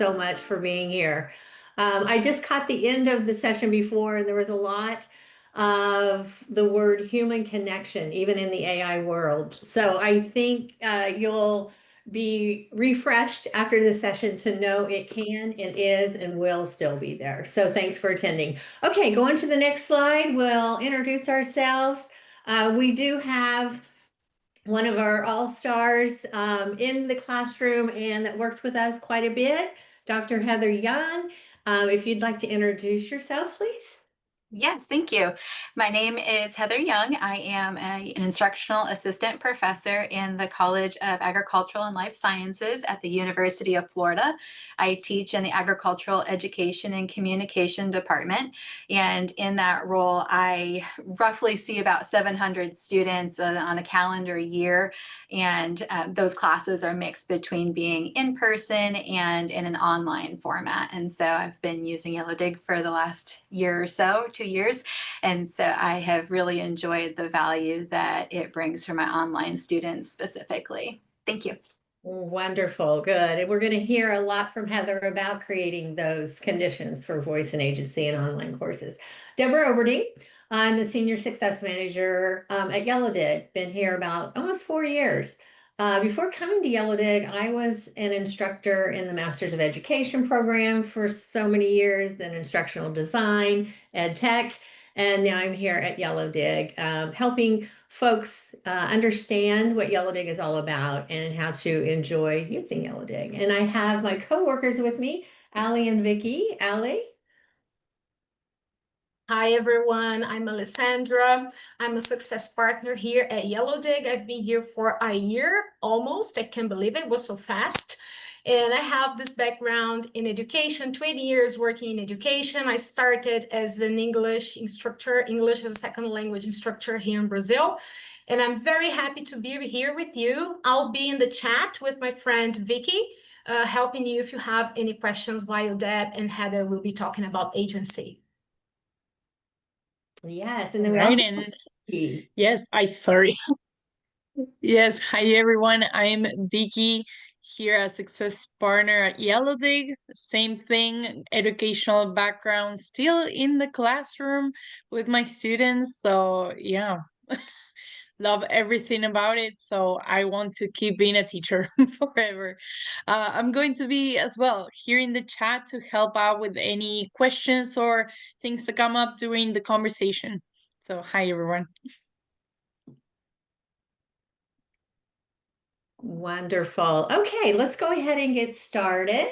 so much for being here. I just caught the end of the session before, and there was a lot of the word human connection, even in the AI world. So I think you'll be refreshed after the session to know it can, it is, and will still be there. So thanks for attending. Okay, going to the next slide, we'll introduce ourselves. We do have one of our all-stars in the classroom and that works with us quite a bit, Dr. Heather Young. If you'd like to introduce yourself, please. Yes, thank you. My name is Heather Young. I am an instructional assistant professor in the College of Agricultural and Life Sciences at the University of Florida. I teach in the Agricultural Education and Communication Department. And in that role, I roughly see about 700 students on a calendar year. And those classes are mixed between being in person and in an online format. And so I've been using Yellow Dig for the last year or so, 2 years. And so I have really enjoyed the value that it brings for my online students specifically. Thank you. Wonderful, good. And we're going to hear a lot from Heather about creating those conditions for voice and agency and online courses. Deborah Overding, I'm the Senior Success Manager at Yellow Dig. Been here about almost 4 years. Before coming to Yellow Dig, I was an instructor in the Masters of Education program for so many years, then instructional design, ed tech, and now I'm here at Yellow Dig, helping folks understand what Yellow Dig is all about and how to enjoy using Yellow Dig. And I have my co-workers with me, Allie and Vicky. Allie? Hi everyone, I'm Alessandra. I'm a success partner here at Yellow Dig. I've been here for a year almost. I can't believe it was so fast. And I have this background in education, 20 years working in education. I started as an English instructor, English as a second language instructor here in Brazil. And I'm very happy to be here with you. I'll be in the chat with my friend Vicky, helping you if you have any questions while Deb and Heather will be talking about agency. Yes, and then we also yes, sorry. Yes, hi everyone. I'm Vicky here as success partner at Yellow Dig. Same thing, educational background, still in the classroom with my students. So yeah, love everything about it. So I want to keep being a teacher forever. I'm going to be as well here in the chat to help out with any questions or things that come up during the conversation. So hi everyone. Wonderful. Okay, let's go ahead and get started.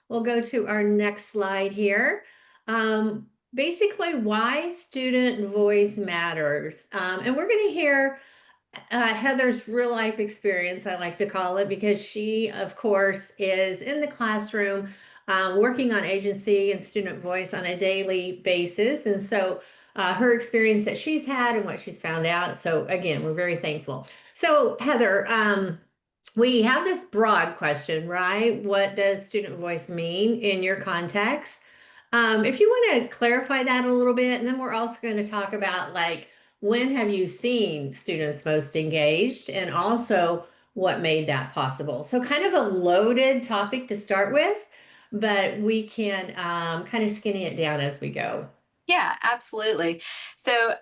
We'll go to our next slide here. Basically, why student voice matters. And we're going to hear Heather's real life experience, I like to call it, because she, of course, is in the classroom working on agency and student voice on a daily basis. And so her experience that she's had and what she's found out. So again, we're very thankful. So Heather, we have this broad question, right? What does student voice mean in your context? If you want to clarify that a little bit, and then we're also going to talk about like, when have you seen students most engaged and also what made that possible? So kind of a loaded topic to start with, but we can kind of skinny it down as we go. Yeah, absolutely. So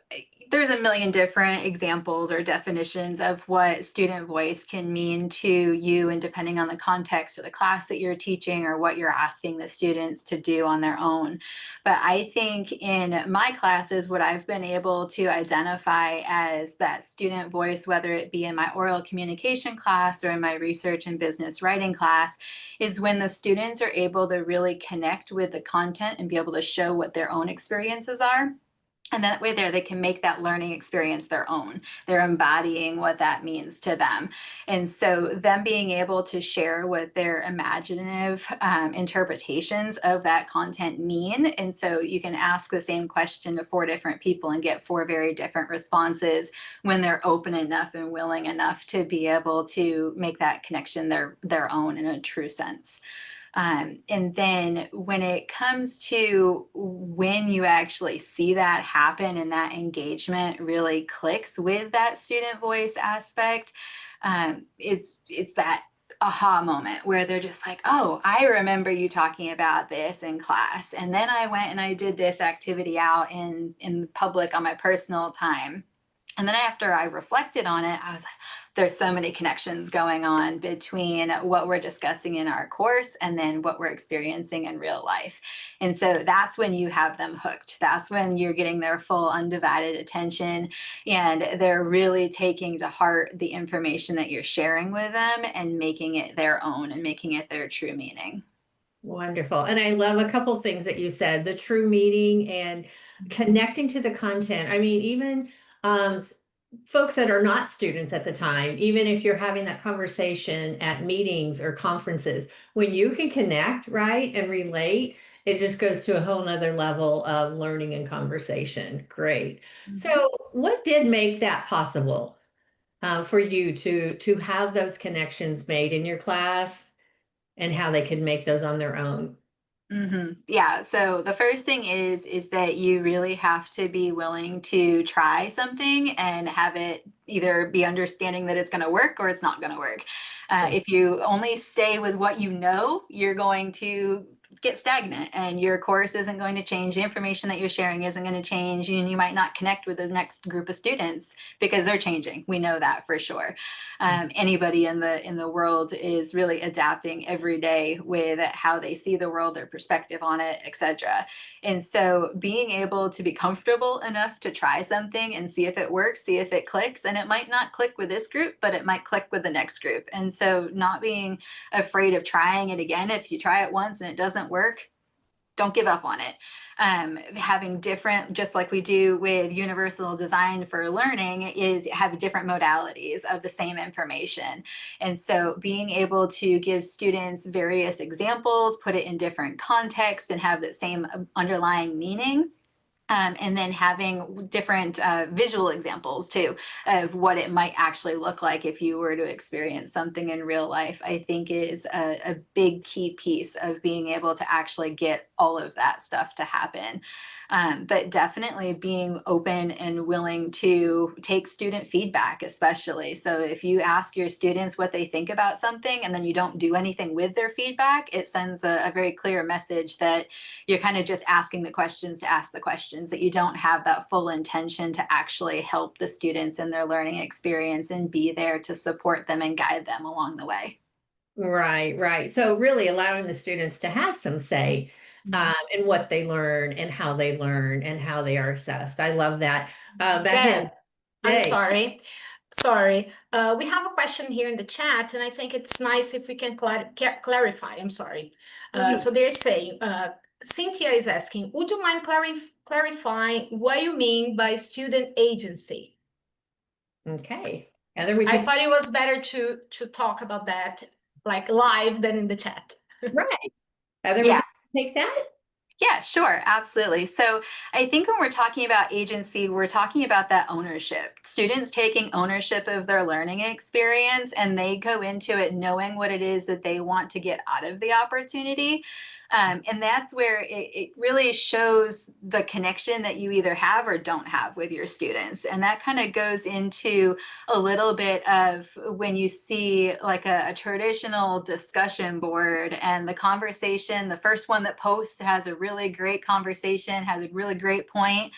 there's a million different examples or definitions of what student voice can mean to you, and depending on the context or the class that you're teaching or what you're asking the students to do on their own. But I think in my classes, what I've been able to identify as that student voice, whether it be in my oral communication class or in my research and business writing class, is when the students are able to really connect with the content and be able to show what their own experiences are. And that way there, they can make that learning experience their own. They're embodying what that means to them. And so them being able to share what their imaginative interpretations of that content mean. And so you can ask the same question to 4 different people and get 4 very different responses when they're open enough and willing enough to be able to make that connection their own in a true sense. And then when it comes to when you actually see that happen and that engagement really clicks with that student voice aspect, it's that aha moment where they're just like, oh, I remember you talking about this in class. And then I went and I did this activity out in public on my personal time. And then after I reflected on it, I was like, there's so many connections going on between what we're discussing in our course and then what we're experiencing in real life. And so that's when you have them hooked. That's when you're getting their full undivided attention and they're really taking to heart the information that you're sharing with them and making it their own and making it their true meaning. Wonderful. And I love a couple things that you said, the true meaning and connecting to the content. I mean, even folks that are not students at the time, even if you're having that conversation at meetings or conferences, when you can connect, right, and relate, it just goes to a whole nother level of learning and conversation. Great. So, what did make that possible for you to have those connections made in your class? And how they could make those on their own. Yeah. So the first thing is that you really have to be willing to try something and have it either be understanding that it's going to work or it's not going to work. Yeah. If you only stay with what you know, you're going to get stagnant and your course isn't going to change. The information that you're sharing isn't going to change, and you might not connect with the next group of students because they're changing. We know that for sure. Anybody in the world is really adapting every day with how they see the world, their perspective on it, etc. And so being able to be comfortable enough to try something and see if it works, see if it clicks, and it might not click with this group, but it might click with the next group. And so not being afraid of trying it again. If you try it once and it doesn't work, don't give up on it. Having different, just like we do with universal design for learning, is have different modalities of the same information. And so being able to give students various examples, put it in different contexts, and have that same underlying meaning. And then having different visual examples too of what it might actually look like if you were to experience something in real life, I think is a big key piece of being able to actually get all of that stuff to happen. But definitely being open and willing to take student feedback, especially. So if you ask your students what they think about something and then you don't do anything with their feedback, it sends a very clear message that you're kind of just asking the questions to ask the questions, that you don't have that full intention to actually help the students in their learning experience and be there to support them and guide them along the way. Right, right. So really allowing the students to have some say in what they learn and how they learn and how they are assessed. I love that. Back in Deb, the I'm day. sorry. Sorry. We have a question here in the chat, and I think it's nice if we can clarify. I'm sorry. So they're saying, Cynthia is asking, would you mind clarifying what you mean by student agency? Okay. Heather, would I you thought it was better to talk about that like live than in the chat. right. Heather, would Yeah. you take that? Yeah, sure, absolutely. So I think when we're talking about agency, we're talking about that ownership. Students taking ownership of their learning experience, and they go into it knowing what it is that they want to get out of the opportunity. And that's where it really shows the connection that you either have or don't have with your students. And that kind of goes into a little bit of when you see like a traditional discussion board and the conversation, the first one that posts has a really great conversation, has a really great point.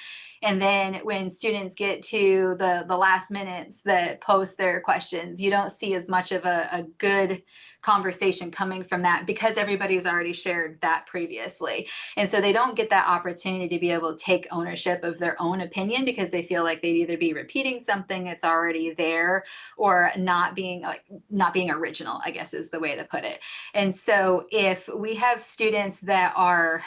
And then when students get to the last minutes that post their questions, you don't see as much of a good conversation coming from that because everybody's already shared that previously. And so they don't get that opportunity to be able to take ownership of their own opinion because they feel like they'd either be repeating something that's already there or not being original, I guess is the way to put it. And so if we have students that are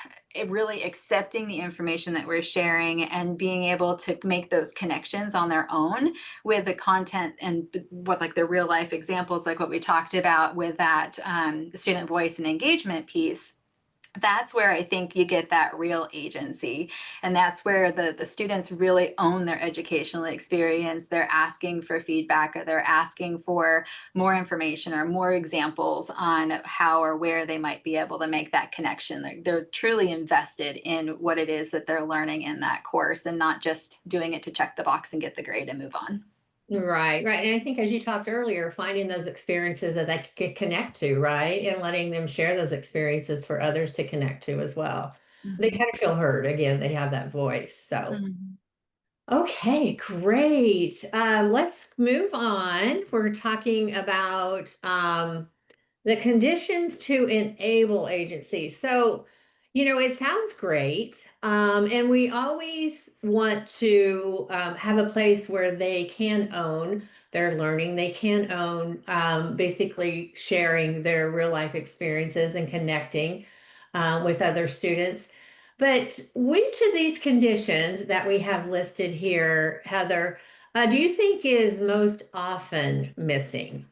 really accepting the information that we're sharing and being able to make those connections on their own with the content and what like the real life examples, like what we talked about with that student voice and engagement piece, that's where I think you get that real agency. And that's where the students really own their educational experience. They're asking for feedback or they're asking for more information or more examples on how or where they might be able to make that connection. They're truly invested in what it is that they're learning in that course and not just doing it to check the box and get the grade and move on. Right, right. And I think as you talked earlier, finding those experiences that they could connect to, right? And letting them share those experiences for others to connect to as well. They Mhm. kind of feel heard. Again, they have that voice. So, Mhm. okay, great. Let's move on. We're talking about the conditions to enable agency. So, it sounds great. And we always want to have a place where they can own their learning. They can own basically sharing their real life experiences and connecting with other students. But which of these conditions that we have listed here, Heather, do you think is most often missing?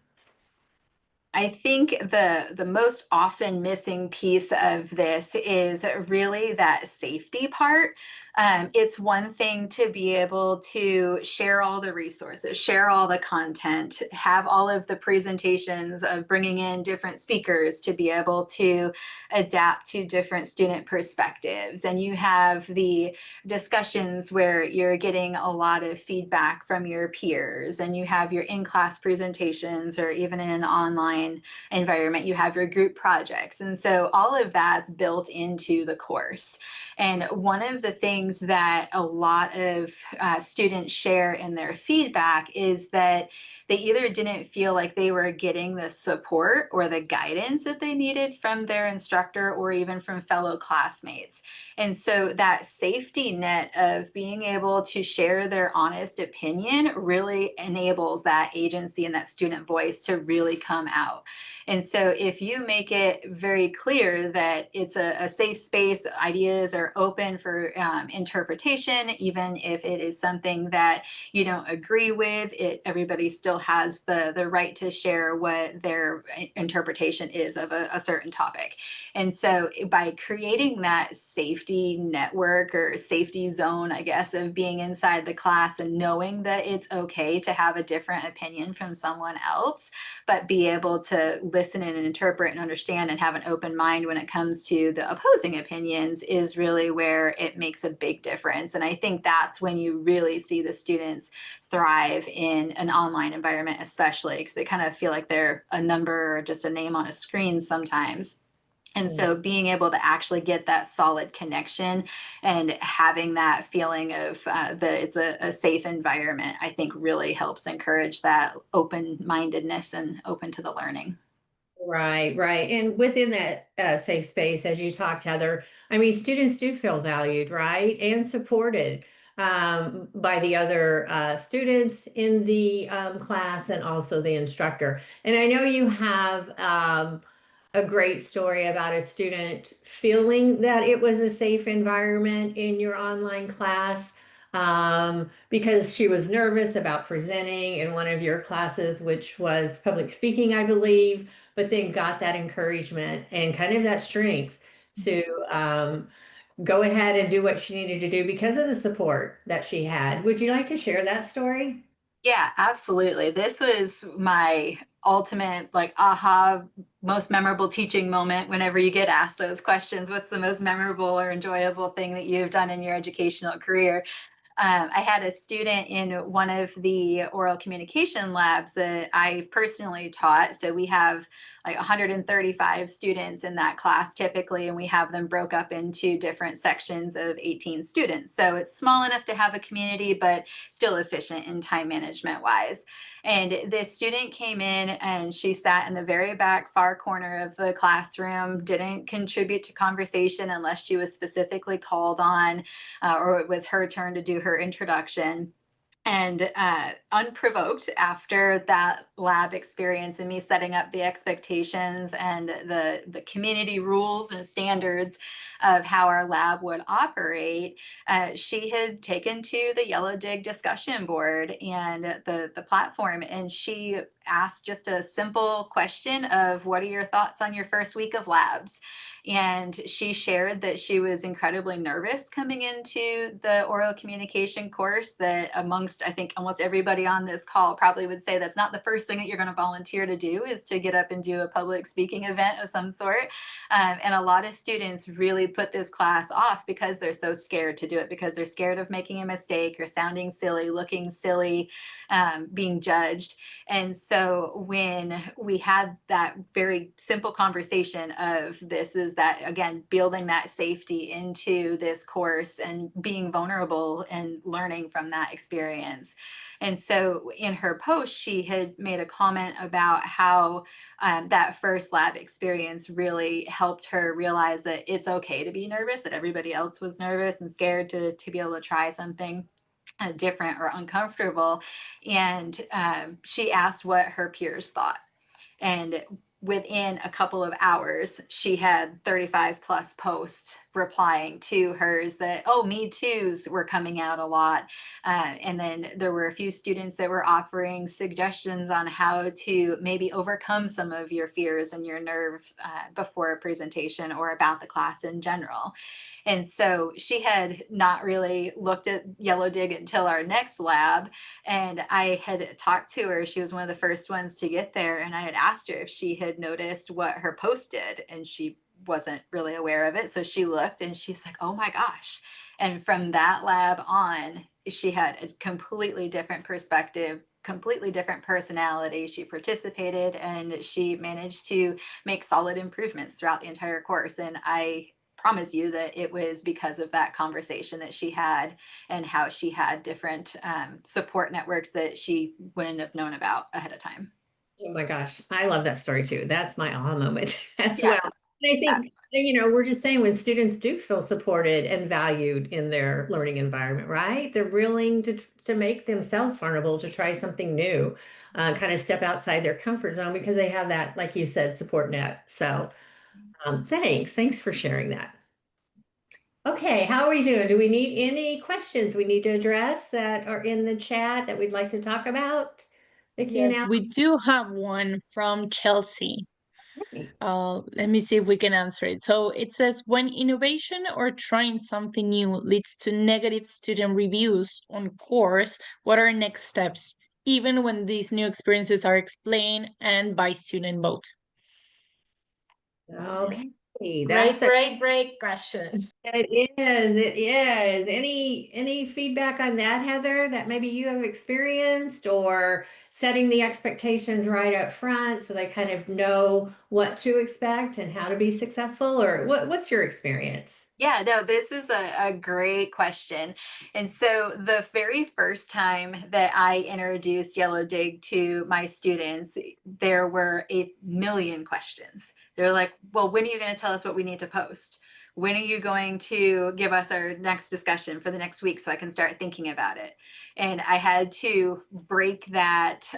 I think the most often missing piece of this is really that safety part. It's one thing to be able to share all the resources, share all the content, have all of the presentations of bringing in different speakers to be able to adapt to different student perspectives. And you have the discussions where you're getting a lot of feedback from your peers, and you have your in-class presentations, or even in an online environment, you have your group projects. And so all of that's built into the course. And one of the things that a lot of students share in their feedback is that they either didn't feel like they were getting the support or the guidance that they needed from their instructor or even from fellow classmates. And so that safety net of being able to share their honest opinion really enables that agency and that student voice to really come out. And so if you make it very clear that it's a safe space, ideas are open for interpretation, even if it is something that you don't agree with, everybody still has the right to share what their interpretation is of a certain topic. And so by creating that safety network or safety zone, I guess, of being inside the class and knowing that it's okay to have a different opinion from someone else, but be able to listen and interpret and understand and have an open mind when it comes to the opposing opinions, is really where it makes a big difference. And I think that's when you really see the students thrive in an online environment, especially because they kind of feel like they're a number or just a name on a screen sometimes. And so being able to actually get that solid connection and having that feeling of that it's a safe environment, I think really helps encourage that open mindedness and open to the learning. Right, right. And within that safe space, as you talked, Heather, I mean, students do feel valued, right? And supported by the other students in the class and also the instructor. And I know you have a great story about a student feeling that it was a safe environment in your online class because she was nervous about presenting in one of your classes, which was public speaking, I believe, but then got that encouragement and kind of that strength to go ahead and do what she needed to do because of the support that she had. Would you like to share that story? Yeah, absolutely. This was my ultimate, like, aha, most memorable teaching moment. Whenever you get asked those questions, what's the most memorable or enjoyable thing that you've done in your educational career? I had a student in one of the oral communication labs that I personally taught. So we have like 135 students in that class typically, and we have them broke up into different sections of 18 students. So it's small enough to have a community, but still efficient in time management wise. And this student came in and she sat in the very back far corner of the classroom, didn't contribute to conversation unless she was specifically called on, or it was her turn to do her introduction. And unprovoked after that lab experience and me setting up the expectations and the community rules and standards of how our lab would operate, she had taken to the Yellow Dig discussion board and the platform, and she asked just a simple question of what are your thoughts on your first week of labs? And she shared that she was incredibly nervous coming into the oral communication course, that amongst, I think, almost everybody on this call probably would say that's not the first thing that you're going to volunteer to do, is to get up and do a public speaking event of some sort. And a lot of students really put this class off because they're so scared to do it, because they're scared of making a mistake or sounding silly, looking silly, being judged. And so when we had that very simple conversation of, this is that, again, building that safety into this course and being vulnerable and learning from that experience. And so in her post, she had made a comment about how that first lab experience really helped her realize that it's okay to be nervous, that everybody else was nervous and scared to be able to try something different or uncomfortable. And she asked what her peers thought. And within a couple of hours, she had 35 plus posts replying to hers that, oh, me too's were coming out a lot. And then there were a few students that were offering suggestions on how to maybe overcome some of your fears and your nerves before a presentation or about the class in general. And so she had not really looked at Yellow Dig until our next lab. And I had talked to her. She was one of the first ones to get there. And I had asked her if she had noticed what her post did. And she wasn't really aware of it. So she looked and she's like, oh my gosh. And from that lab on, she had a completely different perspective, completely different personality. She participated and she managed to make solid improvements throughout the entire course. And I promise you that it was because of that conversation that she had, and how she had different support networks that she wouldn't have known about ahead of time. Oh my gosh, I love that story too. That's my aha moment as Yeah, well. And I yeah, think, we're just saying, when students do feel supported and valued in their learning environment, right? They're willing to make themselves vulnerable, to try something new, kind of step outside their comfort zone, because they have that, like you said, support net. So thanks for sharing that. Okay, how are we doing? Do we need any questions we need to address that are in the chat that we'd like to talk about? Vicki and Yes, Al? we do have one from Chelsea. Let me see if we can answer it. So it says, when innovation or trying something new leads to negative student reviews on course, what are next steps, even when these new experiences are explained and by student vote? Okay, Great, that's a great question. it is. Any feedback on that, Heather, that maybe you have experienced, or setting the expectations right up front so they kind of know what to expect and how to be successful, or what's your experience? yeah, no, this is a great question. And so the very first time that I introduced Yellow Dig to my students, there were 1,000,000 questions. They're like, well, when are you going to tell us what we need to post? When are you going to give us our next discussion for the next week so I can start thinking about it? And I had to break that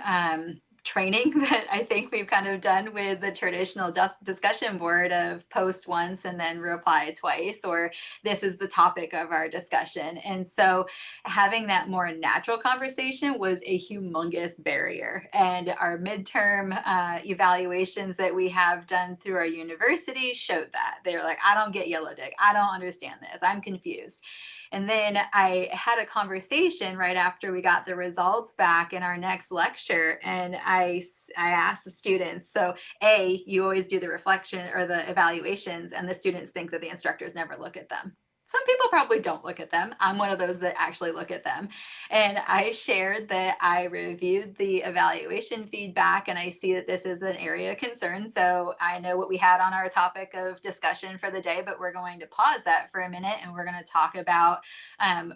training that I think we've kind of done with the traditional discussion board of post once and then reply twice, or this is the topic of our discussion. And so having that more natural conversation was a humongous barrier. And our midterm evaluations that we have done through our university showed that. They were like, I don't get Yellow Dig. I don't understand this. I'm confused. And then I had a conversation right after we got the results back in our next lecture. And I asked the students, so you always do the reflection or the evaluations, and the students think that the instructors never look at them. Some people probably don't look at them. I'm one of those that actually look at them. And I shared that I reviewed the evaluation feedback and I see that this is an area of concern. So I know what we had on our topic of discussion for the day, but we're going to pause that for a minute and we're going to talk about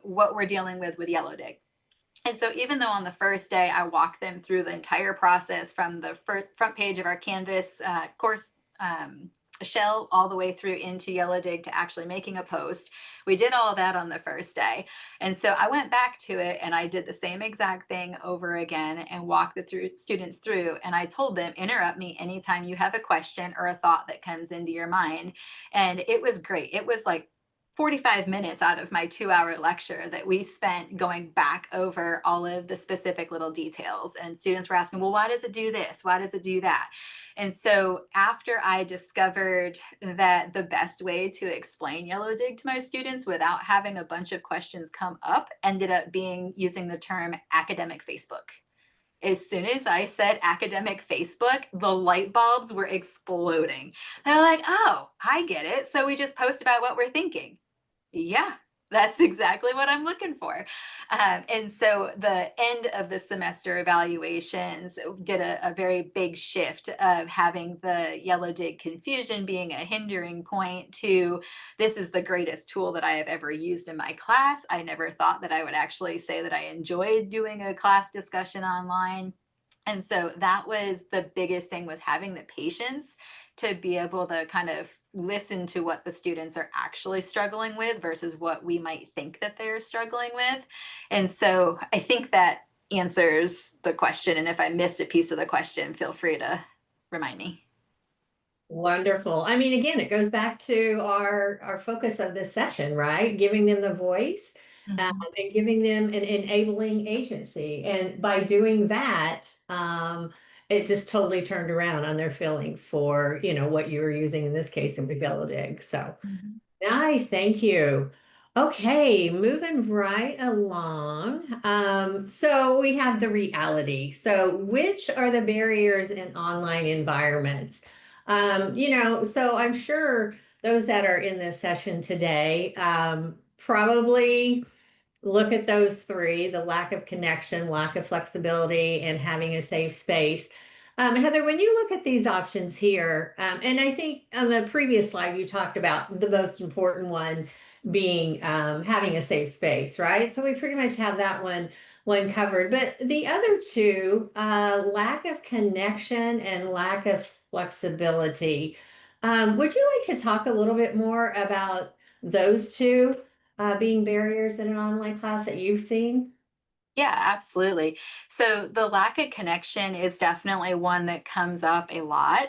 what we're dealing with Yellow Dig. And so even though on the first day I walked them through the entire process from the front page of our Canvas course shell all the way through into Yellow Dig to actually making a post, we did all of that on the first day. And so I went back to it and I did the same exact thing over again and walked the students through. And I told them, interrupt me anytime you have a question or a thought that comes into your mind. And it was great. It was like 45 minutes out of my 2-hour lecture that we spent going back over all of the specific little details. And students were asking, well, why does it do this? Why does it do that? And so after I discovered that the best way to explain Yellow Dig to my students without having a bunch of questions come up ended up being using the term academic Facebook. As soon as I said academic Facebook, the light bulbs were exploding. They're like, oh, I get it. So we just post about what we're thinking. Yeah, that's exactly what I'm looking for. And so the end of the semester evaluations did a very big shift of having the Yellow Dig confusion being a hindering point to this is the greatest tool that I have ever used in my class. I never thought that I would actually say that I enjoyed doing a class discussion online. And so that was the biggest thing, was having the patience to be able to kind of listen to what the students are actually struggling with versus what we might think that they're struggling with. And so I think that answers the question. And if I missed a piece of the question, feel free to remind me. Wonderful. I mean, again, it goes back to our focus of this session, right? Giving them the voice, and giving them an enabling agency. And by doing that, it just totally turned around on their feelings for, what you were using in this case in Yellow Dig. So Mhm. nice, thank you. Okay, moving right along. So we have the reality. So which are the barriers in online environments? So I'm sure those that are in this session today, probably look at those three: the lack of connection, lack of flexibility, and having a safe space. Heather, when you look at these options here, and I think on the previous slide, you talked about the most important one being having a safe space, right? So we pretty much have that one covered. But the other two, lack of connection and lack of flexibility. Would you like to talk a little bit more about those two? Being barriers in an online class that you've seen? Yeah, absolutely. So the lack of connection is definitely one that comes up a lot.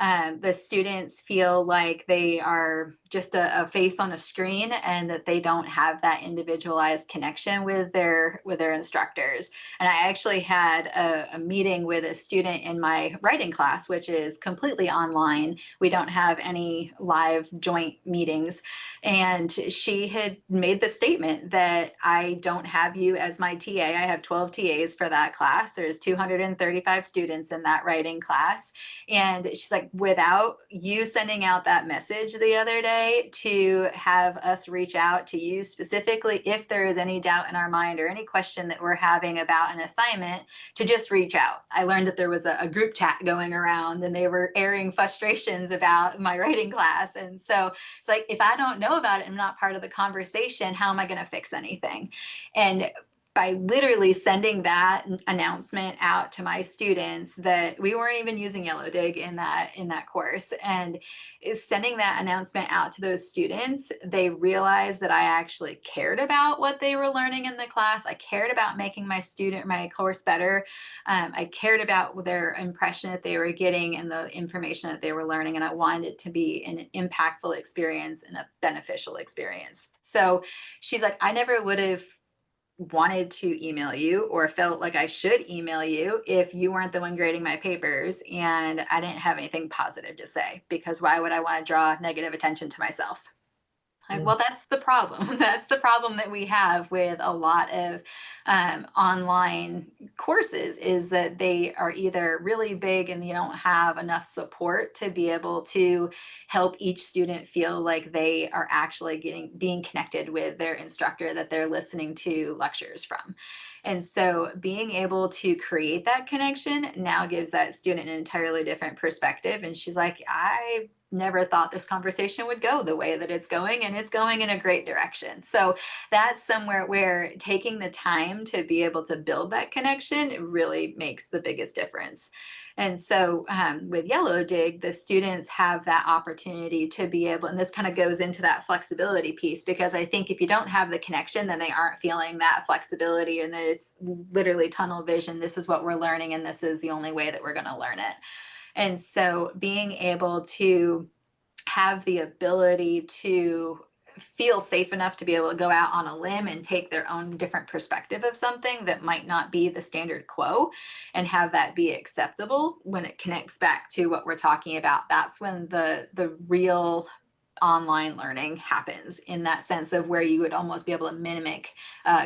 The students feel like they are just a face on a screen and that they don't have that individualized connection with their instructors. And I actually had a meeting with a student in my writing class, which is completely online. We don't have any live joint meetings. And she had made the statement that I don't have you as my TA. I have 12 TAs for that class. There's 235 students in that writing class. And she's like, without you sending out that message the other day to have us reach out to you specifically if there is any doubt in our mind or any question that we're having about an assignment, to just reach out. I learned that there was a group chat going around and they were airing frustrations about my writing class. And so it's like, if I don't know about it, I'm not part of the conversation, how am I going to fix anything? And by literally sending that announcement out to my students, that we weren't even using Yellow Dig in that course, and is sending that announcement out to those students, they realized that I actually cared about what they were learning in the class. I cared about making my course better. I cared about their impression that they were getting and the information that they were learning, and I wanted it to be an impactful experience and a beneficial experience. So she's like, I never would have wanted to email you or felt like I should email you if you weren't the one grading my papers and I didn't have anything positive to say, because why would I want to draw negative attention to myself? Like, well, that's the problem. That's the problem that we have with a lot of online courses, is that they are either really big and you don't have enough support to be able to help each student feel like they are actually being connected with their instructor that they're listening to lectures from. And so being able to create that connection now gives that student an entirely different perspective. And she's like, I never thought this conversation would go the way that it's going, and it's going in a great direction. So that's somewhere where taking the time to be able to build that connection really makes the biggest difference. And so with Yellow Dig, the students have that opportunity to be able, and this kind of goes into that flexibility piece, because I think if you don't have the connection, then they aren't feeling that flexibility, and that it's literally tunnel vision. This is what we're learning, and this is the only way that we're going to learn it. And so being able to have the ability to feel safe enough to be able to go out on a limb and take their own different perspective of something that might not be the standard quo and have that be acceptable. When it connects back to what we're talking about, that's when the real online learning happens, in that sense of where you would almost be able to mimic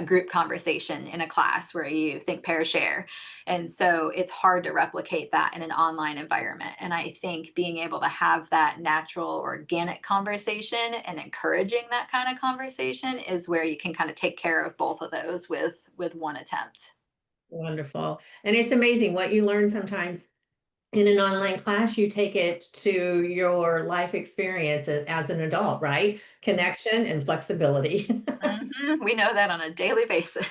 group conversation in a class where you think, pair, share. And so it's hard to replicate that in an online environment. And I think being able to have that natural, organic conversation and encouraging that kind of conversation is where you can kind of take care of both of those with one attempt. Wonderful. And it's amazing what you learn sometimes in an online class, you take it to your life experience as an adult, right? Connection and flexibility. We know that on a daily basis.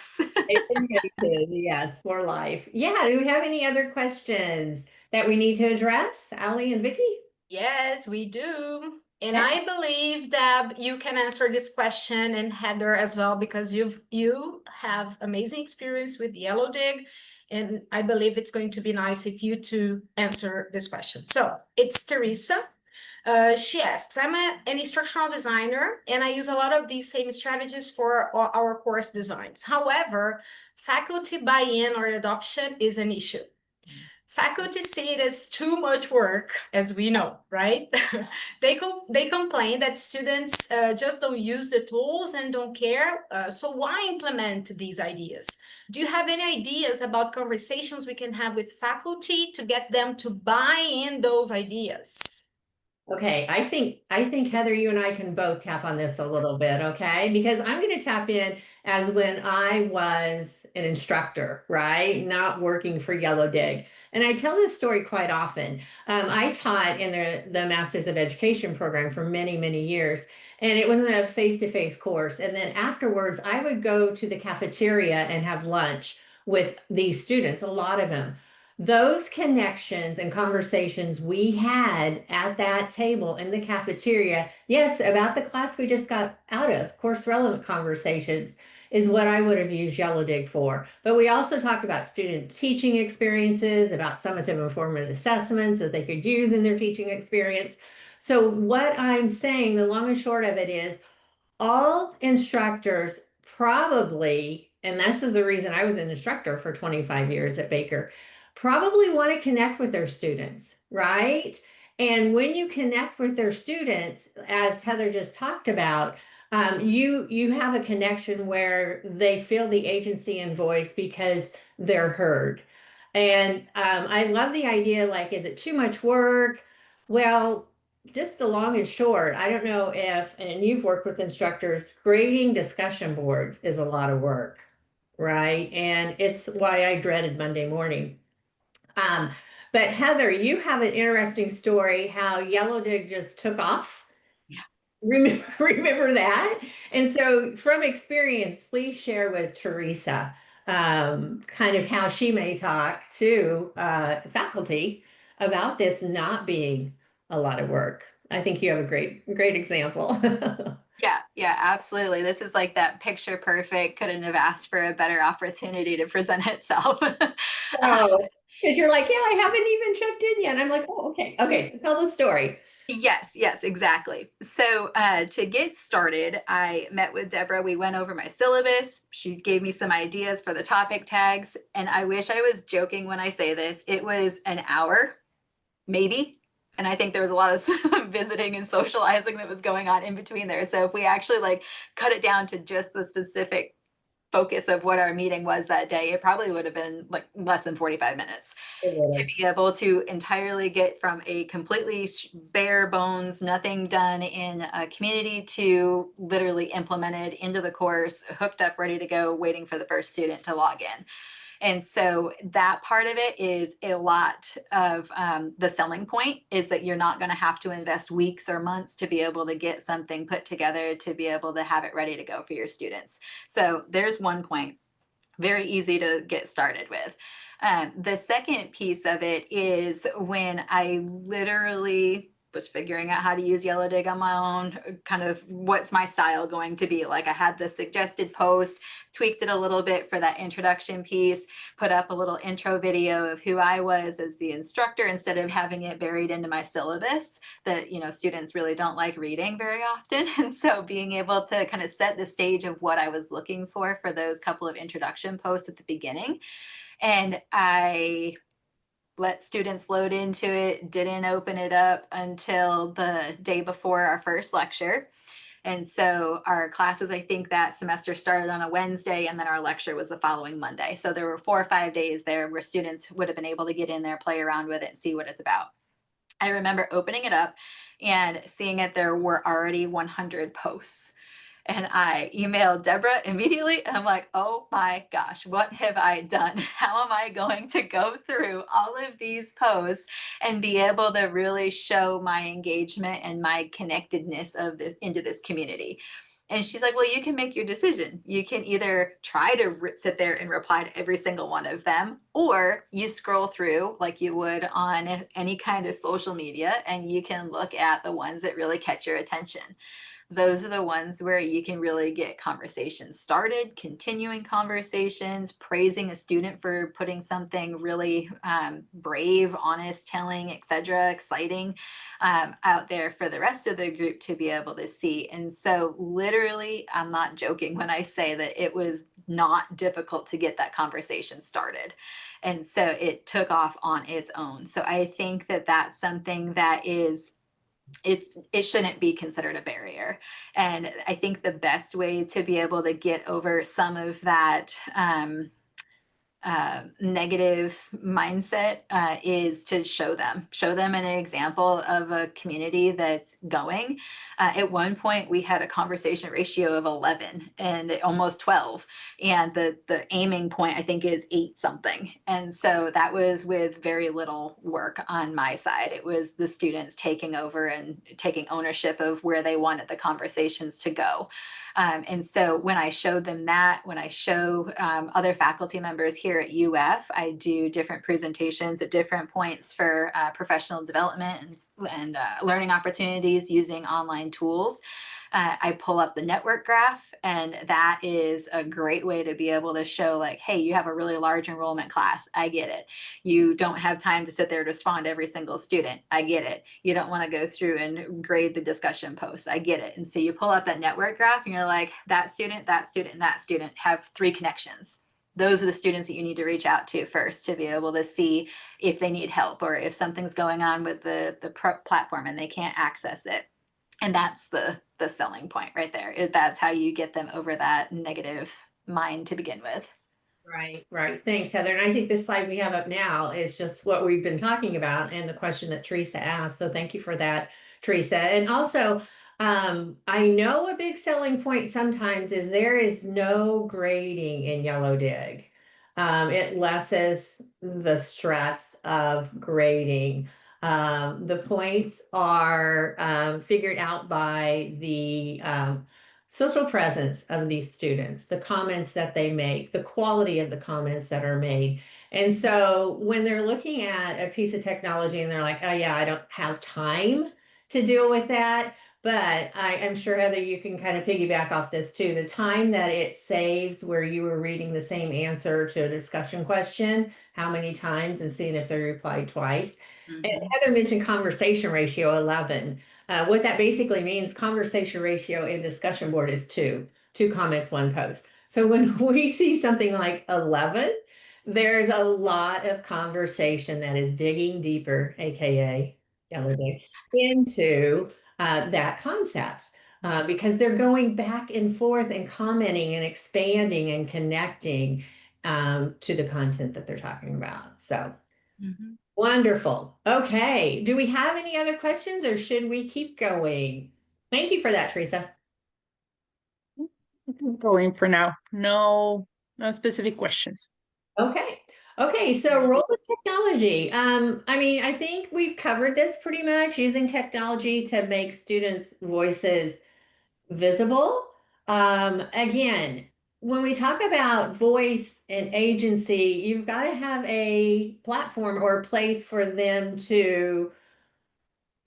Yes, for life. Yeah, do we have any other questions that we need to address, Ali and Vicky? Yes, we do. And Yeah. I believe, Deb, you can answer this question, and Heather as well, because you have amazing experience with Yellow Dig, and I believe it's going to be nice if you two answer this question. So it's Teresa. She asks, an instructional designer, and I use a lot of these same strategies for our course designs. However, faculty buy-in or adoption is an issue. Faculty see it as too much work, as we know, right? They complain that students just don't use the tools and don't care. So why implement these ideas? Do you have any ideas about conversations we can have with faculty to get them to buy in those ideas? Okay, I think Heather, you and I can both tap on this a little bit, okay? Because I'm going to tap in as when I was an instructor, right? Not working for Yellow Dig. And I tell this story quite often. I taught in the Masters of Education program for many, many years, and it wasn't a face-to-face course. And then afterwards, I would go to the cafeteria and have lunch with these students, a lot of them. Those connections and conversations we had at that table in the cafeteria, yes, about the class we just got out of, course relevant conversations, is what I would have used Yellow Dig for. But we also talked about student teaching experiences, about summative and formative assessments that they could use in their teaching experience. So what I'm saying, the long and short of it is, all instructors probably, and this is the reason I was an instructor for 25 years at Baker, probably want to connect with their students, right? And when you connect with their students, as Heather just talked about, you have a connection where they feel the agency and voice because they're heard. And I love the idea, like, is it too much work? Well, just the long and short, I don't know if, and you've worked with instructors, grading discussion boards is a lot of work, right? And it's why I dreaded Monday morning. Um, but Heather, you have an interesting story how Yellow Dig just took off. Remember that? And so from experience, please share with Teresa kind of how she may talk to faculty about this not being a lot of work. I think you have a great example. Yeah, absolutely. This is like that picture perfect, couldn't have asked for a better opportunity to present itself. Oh, because you're like, yeah, I haven't even checked in yet. And I'm like, oh, okay. So tell the story. Yes, exactly. So to get started, I met with Deborah. We went over my syllabus. She gave me some ideas for the topic tags. And I wish I was joking when I say this. It was an hour, maybe. And I think there was a lot of visiting and socializing that was going on in between there. So if we actually like cut it down to just the specific focus of what our meeting was that day, it probably would have been like less than 45 minutes to be able to entirely get from a completely bare bones, nothing done in a community to literally implemented into the course, hooked up, ready to go, waiting for the first student to log in. And so that part of it is a lot of the selling point, is that you're not going to have to invest weeks or months to be able to get something put together to be able to have it ready to go for your students. So there's one point, very easy to get started with. The second piece of it is when I literally was figuring out how to use Yellow Dig on my own, kind of what's my style going to be. Like I had the suggested post, tweaked it a little bit for that introduction piece, put up a little intro video of who I was as the instructor instead of having it buried into my syllabus that, you know, students really don't like reading very often. And so being able to kind of set the stage of what I was looking for those couple of introduction posts at the beginning. And I let students load into it, didn't open it up until the day before our first lecture. And so our classes, I think that semester started on a Wednesday and then our lecture was the following Monday. So there were 4 or 5 days there where students would have been able to get in there, play around with it and see what it's about. I remember opening it up and seeing it, there were already 100 posts. And I emailed Deborah immediately and I'm like, oh my gosh, what have I done? How am I going to go through all of these posts and be able to really show my engagement and my connectedness of this into this community? And she's like, well, you can make your decision. You can either try to sit there and reply to every single one of them, or you scroll through like you would on any kind of social media and you can look at the ones that really catch your attention. Those are the ones where you can really get conversations started, continuing conversations, praising a student for putting something really brave, honest, telling, etc., exciting out there for the rest of the group to be able to see. And so literally, I'm not joking when I say that it was not difficult to get that conversation started. And so it took off on its own. So I think that that's something that is it shouldn't be considered a barrier. And I think the best way to be able to get over some of that negative mindset is to show them an example of a community that's going. At one point, we had a conversation ratio of 11 and almost 12, and the aiming point I think is 8 something. And so that was with very little work on my side. It was the students taking over and taking ownership of where they wanted the conversations to go. And so when I showed them that, when I show other faculty members here at UF, I do different presentations at different points for professional development and learning opportunities using online tools. I pull up the network graph, and that is a great way to be able to show like, hey, you have a really large enrollment class. I get it. You don't have time to sit there to respond to every single student. I get it. You don't want to go through and grade the discussion posts. I get it. And so you pull up that network graph and you're like, that student, that student, and that student have 3 connections. Those are the students that you need to reach out to first to be able to see if they need help or if something's going on with the platform and they can't access it. And that's the selling point right there. That's how you get them over that negative mind to begin with. Right, right. Thanks, Heather. And I think this slide we have up now is just what we've been talking about and the question that Teresa asked. So thank you for that, Teresa. And also, I know a big selling point sometimes is there is no grading in Yellow Dig. It lessens the stress of grading. The points are figured out by the social presence of these students, the comments that they make, the quality of the comments that are made. And so when they're looking at a piece of technology and they're like, oh yeah, I don't have time to deal with that. But I'm sure, Heather, you can kind of piggyback off this too. The time that it saves where you were reading the same answer to a discussion question, how many times, and seeing if they replied twice. And Heather mentioned conversation ratio 11. What that basically means, conversation ratio in discussion board is 2 comments, 1 post. So when we see something like 11, there's a lot of conversation that is digging deeper, AKA Yellow Dig, into that concept. Because they're going back and forth and commenting and expanding and connecting to the content that they're talking about. So wonderful. Okay. Do we have any other questions or should we keep going? Thank you for that, Teresa. Going for now. No, no specific questions. Okay. Okay, so role of technology. I mean, I think we've covered this pretty much, using technology to make students' voices visible. Again, when we talk about voice and agency, you've got to have a platform or a place for them to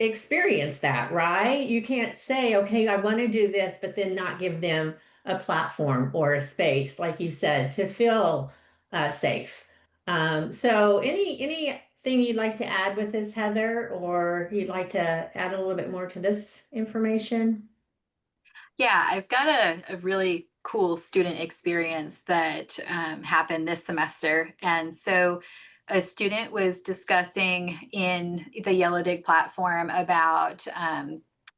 experience that, right? You can't say, okay, I want to do this, but then not give them a platform or a space, like you said, to feel safe. So anything you'd like to add with this, Heather, or you'd like to add a little bit more to this information? Yeah, I've got a really cool student experience that happened this semester. And so a student was discussing in the Yellow Dig platform about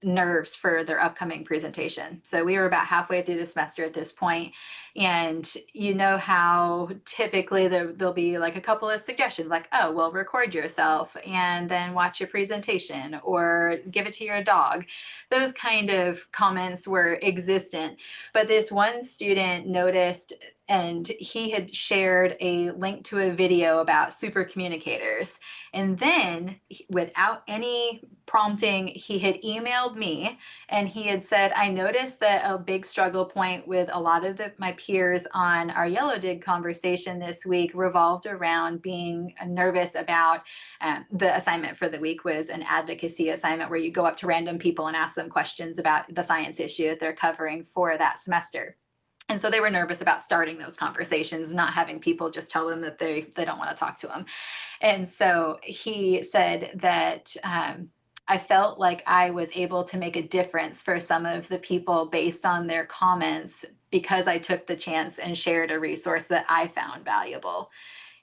nerves for their upcoming presentation. So we were about halfway through the semester at this point, and you know how typically there'll be like a couple of suggestions like, oh, well, record yourself and then watch your presentation or give it to your dog. Those kind of comments were existent. But this one student noticed, and he had shared a link to a video about super communicators. And then, without any prompting, he had emailed me and he had said, I noticed that a big struggle point with a lot of my peers on our Yellow Dig conversation this week revolved around being nervous about the assignment for the week was an advocacy assignment where you go up to random people and ask them questions about the science issue that they're covering for that semester. And so they were nervous about starting those conversations, not having people just tell them that they don't want to talk to them. And so he said that I felt like I was able to make a difference for some of the people based on their comments because I took the chance and shared a resource that I found valuable.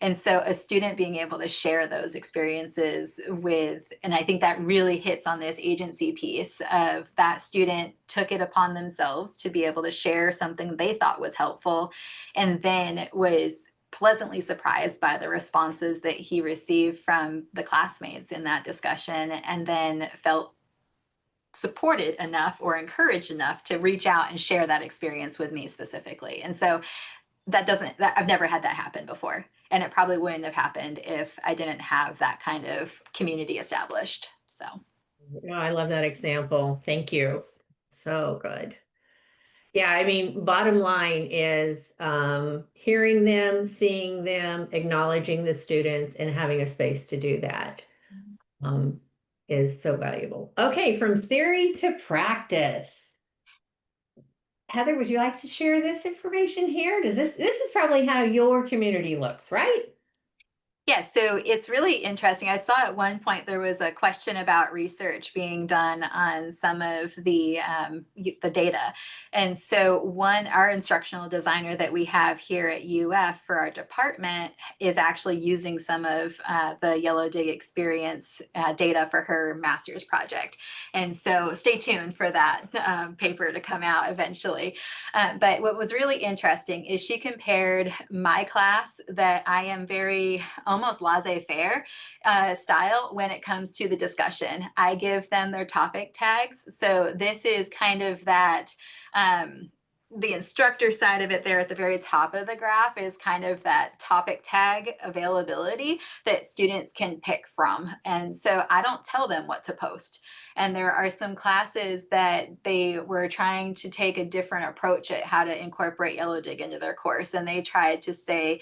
And so a student being able to share those experiences with, and I think that really hits on this agency piece of that student took it upon themselves to be able to share something they thought was helpful, and then was pleasantly surprised by the responses that he received from the classmates in that discussion, and then felt supported enough or encouraged enough to reach out and share that experience with me specifically. And so I've never had that happen before. And it probably wouldn't have happened if I didn't have that kind of community established. So, Oh, I love that example. Thank you. So good. Yeah, I mean, bottom line is hearing them, seeing them, acknowledging the students, and having a space to do that um, is so valuable. Okay, from theory to practice. Heather, would you like to share this information here? This is probably how your community looks, right? yeah, so it's really interesting. I saw at one point there was a question about research being done on some of the data, and so our instructional designer that we have here at UF for our department is actually using some of the Yellow Dig experience data for her master's project, and so stay tuned for that paper to come out eventually. But what was really interesting is she compared my class that I am very almost laissez-faire style when it comes to the discussion. I give them their topic tags. So this is kind of that the instructor side of it there at the very top of the graph is kind of that topic tag availability that students can pick from. And so I don't tell them what to post. And there are some classes that they were trying to take a different approach at how to incorporate Yellow Dig into their course. And they tried to say,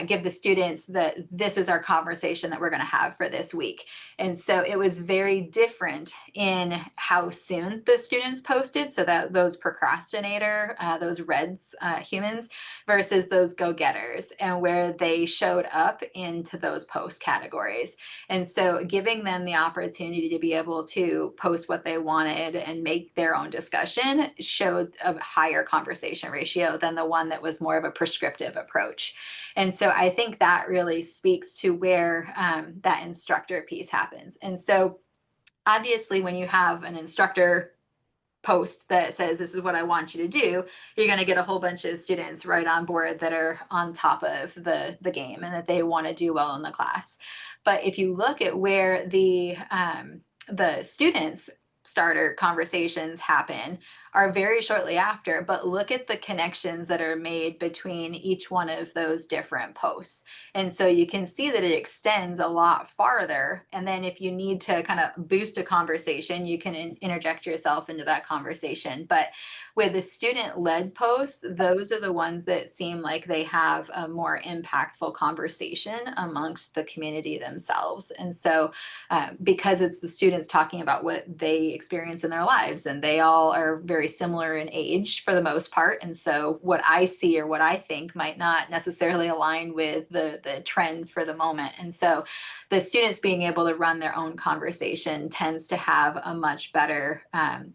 give the students that this is our conversation that we're going to have for this week. And so it was very different in how soon the students posted. So that those procrastinator, those reds humans versus those go-getters, and where they showed up into those post categories. And so giving them the opportunity to be able to post what they wanted and make their own discussion showed a higher conversation ratio than the one that was more of a prescriptive approach. And so I think that really speaks to where that instructor piece happens. And so obviously when you have an instructor post that says this is what I want you to do, you're going to get a whole bunch of students right on board that are on top of the game and that they want to do well in the class. But if you look at where the students starter conversations happen are very shortly after, but look at the connections that are made between each one of those different posts. And so you can see that it extends a lot farther. And then if you need to kind of boost a conversation, you can interject yourself into that conversation. But with the student-led posts, those are the ones that seem like they have a more impactful conversation amongst the community themselves. And so because it's the students talking about what they experience in their lives, and they all are very similar in age for the most part. And so what I see or what I think might not necessarily align with the trend for the moment. And so the students being able to run their own conversation tends to have a much better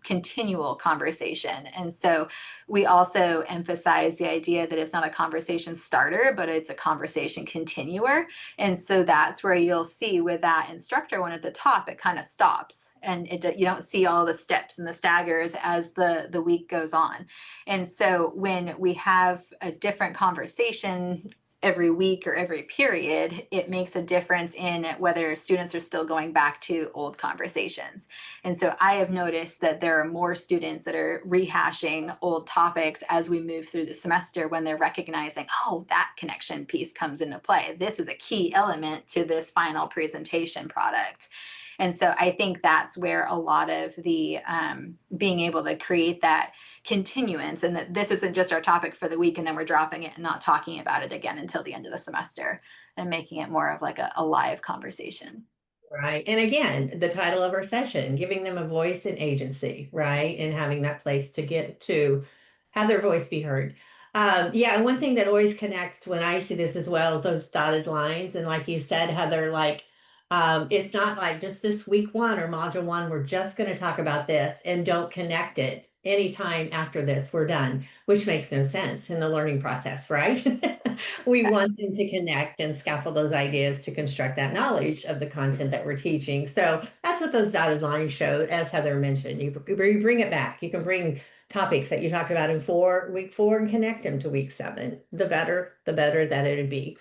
continual conversation. And so we also emphasize the idea that it's not a conversation starter, but it's a conversation continuer. And so that's where you'll see with that instructor one at the top, it kind of stops, and you don't see all the steps and the staggers as the week goes on. And so when we have a different conversation every week or every period, it makes a difference in whether students are still going back to old conversations. And so I have noticed that there are more students that are rehashing old topics as we move through the semester, when they're recognizing, oh, that connection piece comes into play. This is a key element to this final presentation product. And so I think that's where a lot of the being able to create that continuance, and that this isn't just our topic for the week and then we're dropping it and not talking about it again until the end of the semester, and making it more of like a live conversation. Right. And again, the title of our session, giving them a voice and agency, right? And having that place to get to have their voice be heard. Yeah, and one thing that always connects when I see this as well is those dotted lines. And like you said, Heather, like it's not like just this week one or module one, we're just going to talk about this and don't connect it anytime after this, we're done, which makes no sense in the learning process, right? We want them to connect and scaffold those ideas to construct that knowledge of the content that we're teaching. So that's what those dotted lines show, as Heather mentioned. You bring it back. You can bring topics that you talked about in week four and connect them to week 7. The better that it would be.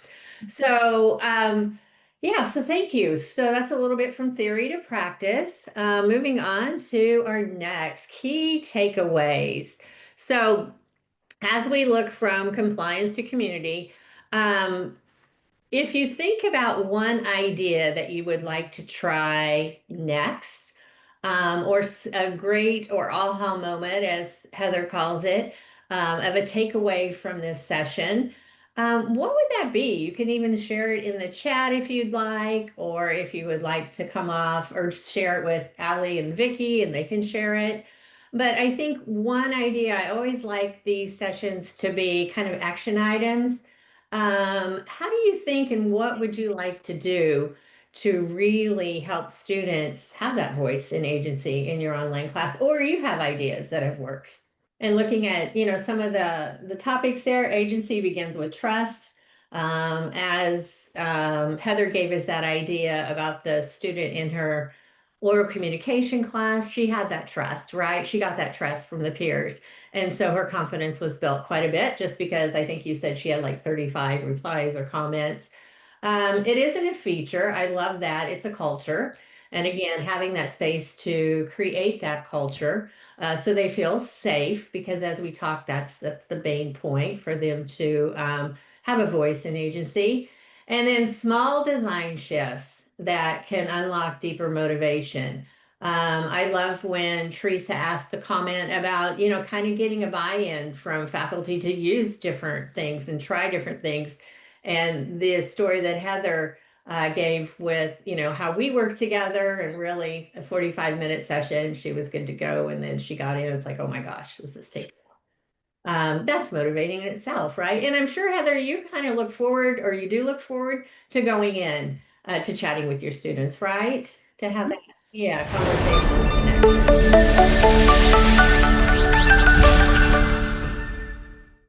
So yeah, so thank you. So that's a little bit from theory to practice. Moving on to our next key takeaways. So as we look from compliance to community, if you think about one idea that you would like to try next, or a great or aha moment, as Heather calls it, of a takeaway from this session, what would that be? You can even share it in the chat if you'd like, or if you would like to come off or share it with Ali and Vicky and they can share it. But I think one idea, I always like these sessions to be kind of action items. How do you think, and what would you like to do to really help students have that voice and agency in your online class? Or you have ideas that have worked? And looking at, some of the topics there, agency begins with trust. As Heather gave us that idea about the student in her oral communication class, she had that trust, right? She got that trust from the peers. And so her confidence was built quite a bit, just because I think you said she had like 35 replies or comments. It isn't a feature. I love that. It's a culture. And again, having that space to create that culture so they feel safe, because as we talked, that's the main point for them to have a voice and agency. And then small design shifts that can unlock deeper motivation. I love when Teresa asked the comment about, kind of getting a buy-in from faculty to use different things and try different things. And the story that Heather gave with, how we worked together, and really a 45-minute session, she was good to go. And then she got in, it's like, oh my gosh, this is taking. That's motivating in itself, right? And I'm sure, Heather, you kind of look forward, or you do look forward to going in to chatting with your students, right? To have that, yeah, conversation.